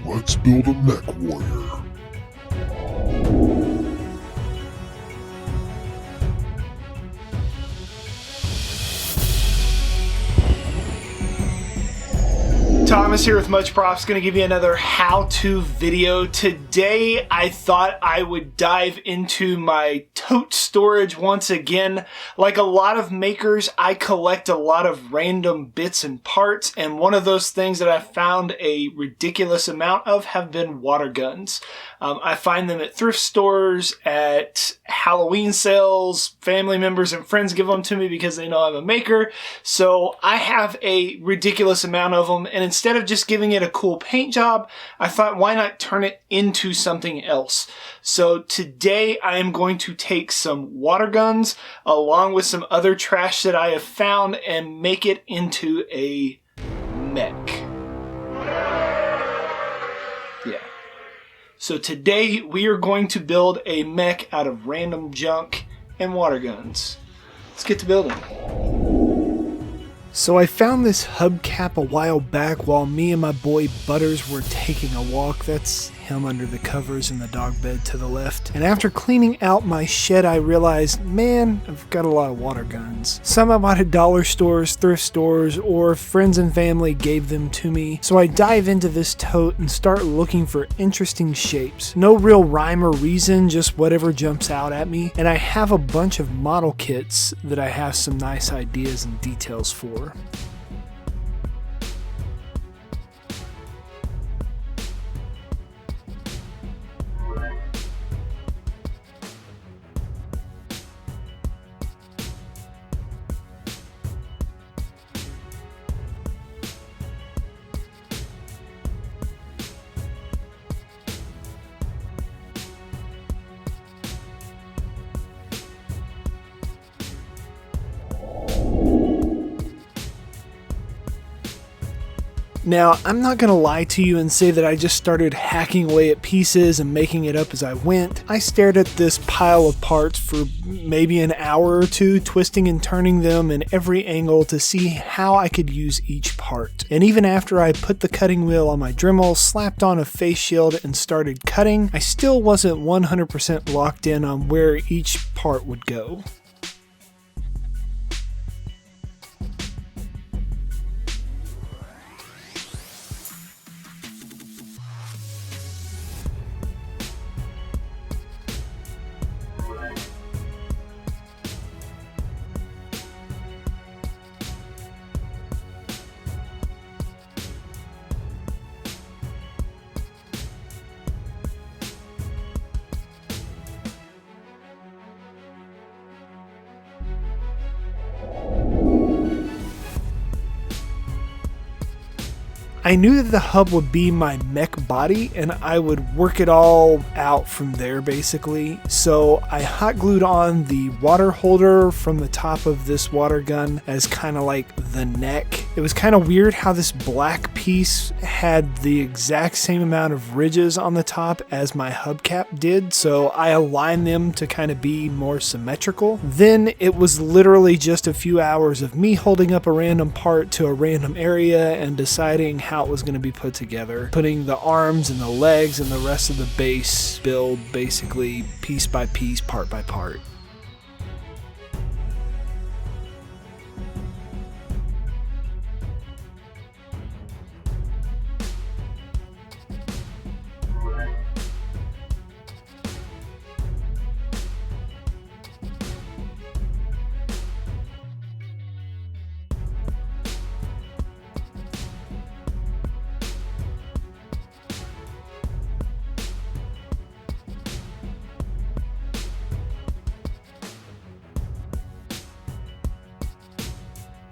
Let's build a mech warrior. Thomas here with Much Props, going to give you another how-to video. Today I thought I would dive into my tote storage once again. Like a lot of makers, I collect a lot of random bits and parts, and one of those things that I've found a ridiculous amount of have been water guns. I find them at thrift stores, at Halloween sales. Family members and friends give them to me because they know I'm a maker. So I have a ridiculous amount of them, and instead of just giving it a cool paint job, I thought, why not turn it into something else? So today I am going to take some water guns along with some other trash that I have found and make it into a mech. Yeah. So today we are going to build a mech out of random junk and water guns. Let's get to building. So I found this hubcap a while back while me and my boy Butters were taking a walk. That's him under the covers in the dog bed to the left. And after cleaning out my shed, I realized, man, I've got a lot of water guns. Some I bought at dollar stores, thrift stores, or friends and family gave them to me. So I dive into this tote and start looking for interesting shapes. No real rhyme or reason, just whatever jumps out at me. And I have a bunch of model kits that I have some nice ideas and details for. Now, I'm not going to lie to you and say that I just started hacking away at pieces and making it up as I went. I stared at this pile of parts for maybe an hour or two, twisting and turning them in every angle to see how I could use each part. And even after I put the cutting wheel on my Dremel, slapped on a face shield, and started cutting, I still wasn't 100% locked in on where each part would go. I knew that the hub would be my mech body and I would work it all out from there basically. So I hot glued on the water holder from the top of this water gun as kind of like the neck. It was kind of weird how this black piece had the exact same amount of ridges on the top as my hubcap did, so I aligned them to kind of be more symmetrical. Then it was literally just a few hours of me holding up a random part to a random area and deciding how it was going to be put together, putting the arms and the legs and the rest of the base build basically piece by piece, part by part.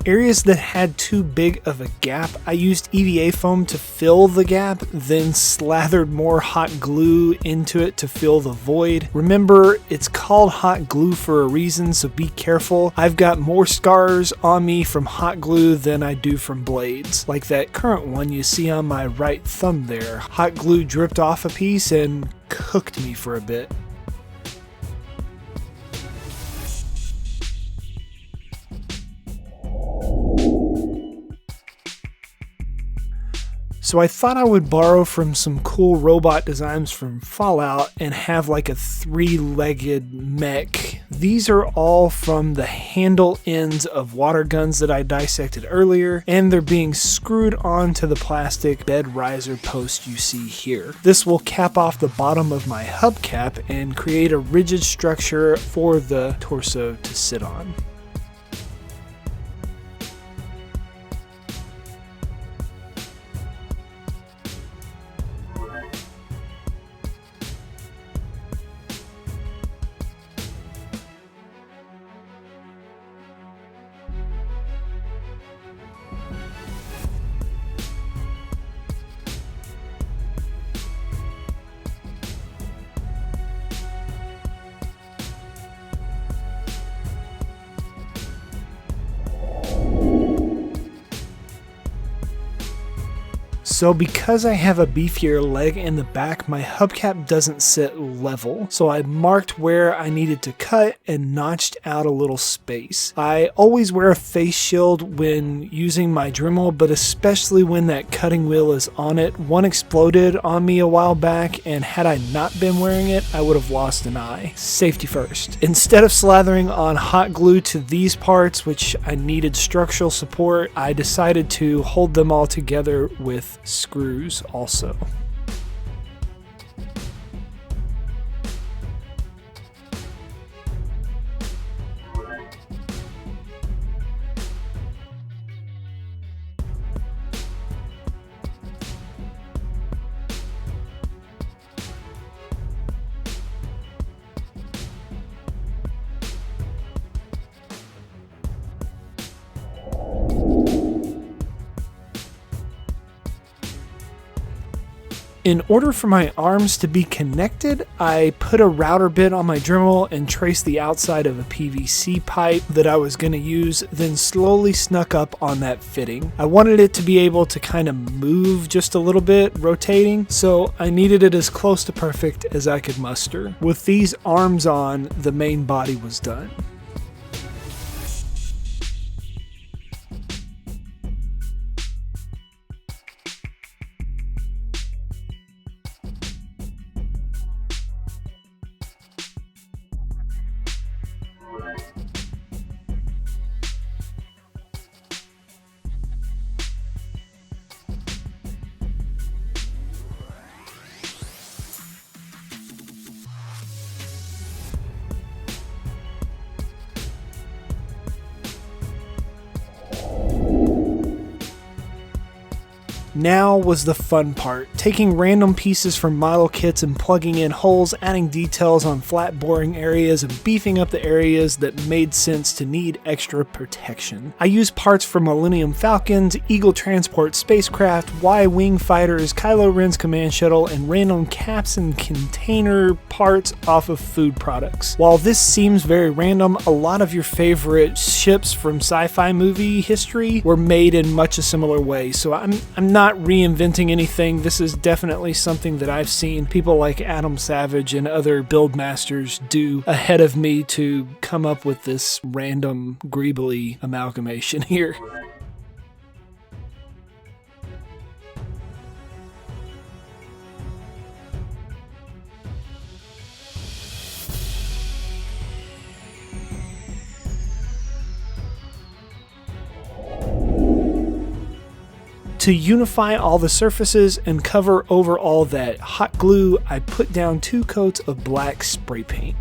Areas that had too big of a gap, I used EVA foam to fill the gap, then slathered more hot glue into it to fill the void. Remember, it's called hot glue for a reason, so be careful. I've got more scars on me from hot glue than I do from blades, like that current one you see on my right thumb there. Hot glue dripped off a piece and cooked me for a bit. So I thought I would borrow from some cool robot designs from Fallout and have like a 3-legged mech. These are all from the handle ends of water guns that I dissected earlier, and they're being screwed onto the plastic bed riser post you see here. This will cap off the bottom of my hubcap and create a rigid structure for the torso to sit on. So because I have a beefier leg in the back, my hubcap doesn't sit level. So I marked where I needed to cut and notched out a little space. I always wear a face shield when using my Dremel, but especially when that cutting wheel is on it. One exploded on me a while back, and had I not been wearing it, I would have lost an eye. Safety first. Instead of slathering on hot glue to these parts, which I needed structural support, I decided to hold them all together with screws also. In order for my arms to be connected, I put a router bit on my Dremel and traced the outside of a PVC pipe that I was going to use, then slowly snuck up on that fitting. I wanted it to be able to kind of move just a little bit, rotating, so I needed it as close to perfect as I could muster. With these arms on, the main body was done. Now was the fun part, taking random pieces from model kits and plugging in holes, adding details on flat boring areas, and beefing up the areas that made sense to need extra protection. I used parts from Millennium Falcons, Eagle Transport spacecraft, Y-Wing fighters, Kylo Ren's command shuttle, and random caps and container parts off of food products. While this seems very random, a lot of your favorite ships from sci-fi movie history were made in much a similar way, so I'm not reinventing anything. This is definitely something that I've seen people like Adam Savage and other build masters do ahead of me to come up with this random greebly amalgamation here. To unify all the surfaces and cover over all that hot glue, I put down 2 coats of black spray paint.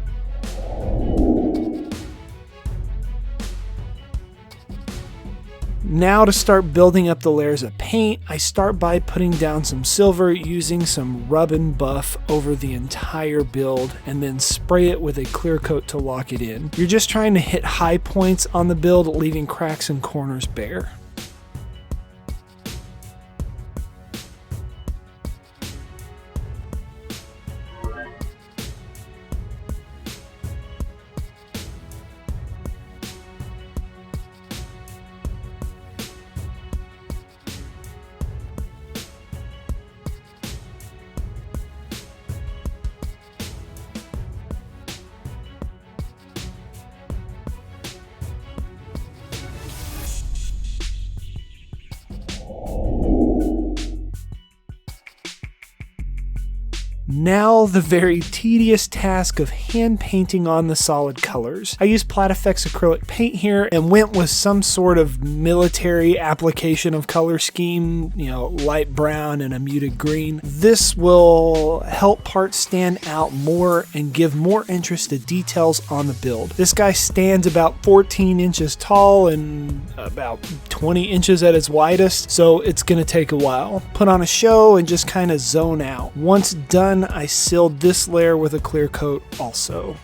Now to start building up the layers of paint, I start by putting down some silver using some rub and buff over the entire build and then spray it with a clear coat to lock it in. You're just trying to hit high points on the build, leaving cracks and corners bare. Now the very tedious task of hand painting on the solid colors. I used Platifex acrylic paint here and went with some sort of military application of color scheme, light brown and a muted green. This will help parts stand out more and give more interest to details on the build. This guy stands about 14 inches tall and about 20 inches at its widest, so it's going to take a while. Put on a show and just kind of zone out. Once done, I sealed this layer with a clear coat also.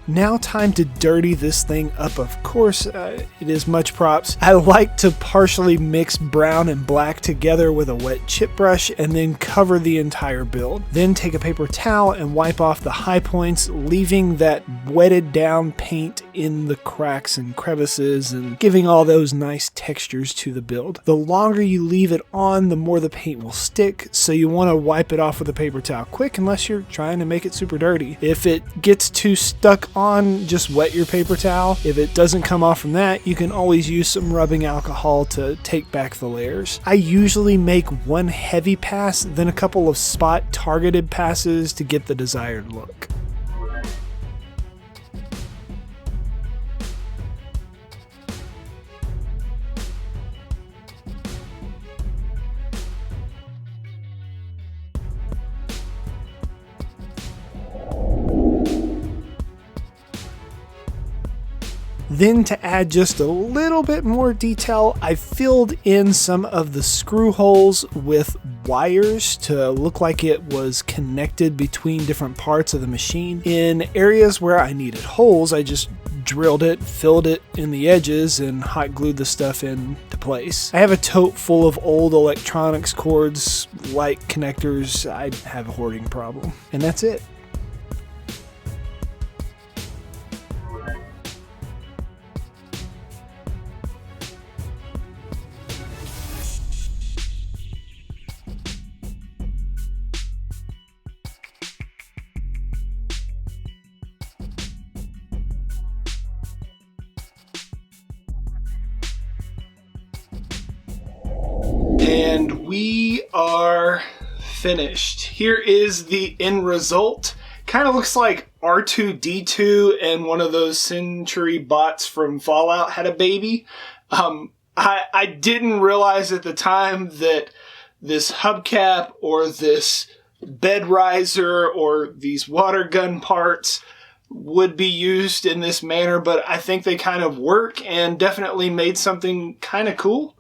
Now time to dirty this thing up. Of course, it is much props. I like to partially mix brown and black together with a wet chip brush and then cover the entire build. Then take a paper towel and wipe off the high points, leaving that wetted down paint in the cracks and crevices and giving all those nice textures to the build. The longer you leave it on, the more the paint will stick, so you want to wipe it off with a paper towel quick unless you're trying to make it super dirty. If it gets too stuck on, just wet your paper towel. If it doesn't come off from that, you can always use some rubbing alcohol to take back the layers. I usually make one heavy pass, then a couple of spot targeted passes to get the desired look. Then to add just a little bit more detail, I filled in some of the screw holes with wires to look like it was connected between different parts of the machine. In areas where I needed holes, I just drilled it, filled it in the edges, and hot glued the stuff into place. I have a tote full of old electronics cords, light connectors. I have a hoarding problem. And that's it. And we are finished. Here is the end result. Kind of looks like R2-D2 and one of those Century bots from Fallout had a baby. I didn't realize at the time that this hubcap or this bed riser or these water gun parts would be used in this manner, but I think they kind of work and definitely made something kind of cool.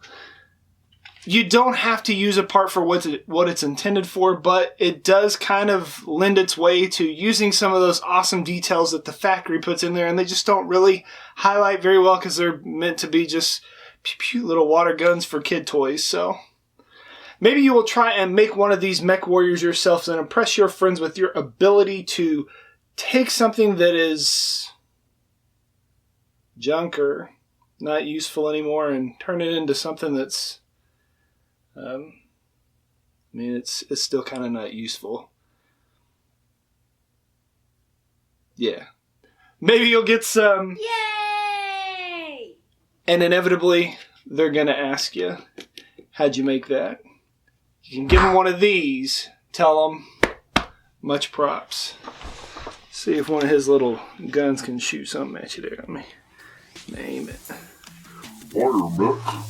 You don't have to use a part for what it's intended for, but it does kind of lend its way to using some of those awesome details that the factory puts in there, and they just don't really highlight very well because they're meant to be just cute little water guns for kid toys. So maybe you will try and make one of these mech warriors yourself and impress your friends with your ability to take something that is junk or not useful anymore and turn it into something that's it's still kind of not useful. Yeah. Maybe you'll get some. Yay! And inevitably, they're going to ask you, how'd you make that? You can give them one of these. Tell them, much props. See if one of his little guns can shoot something at you there. Let me name it. Water Mech.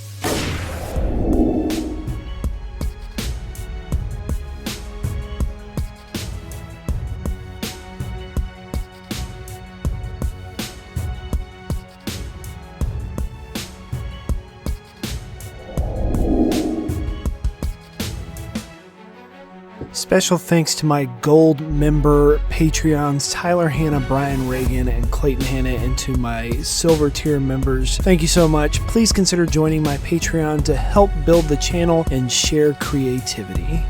Special thanks to my gold member Patreons, Tyler Hanna, Brian Reagan, and Clayton Hanna, and to my silver tier members. Thank you so much. Please consider joining my Patreon to help build the channel and share creativity.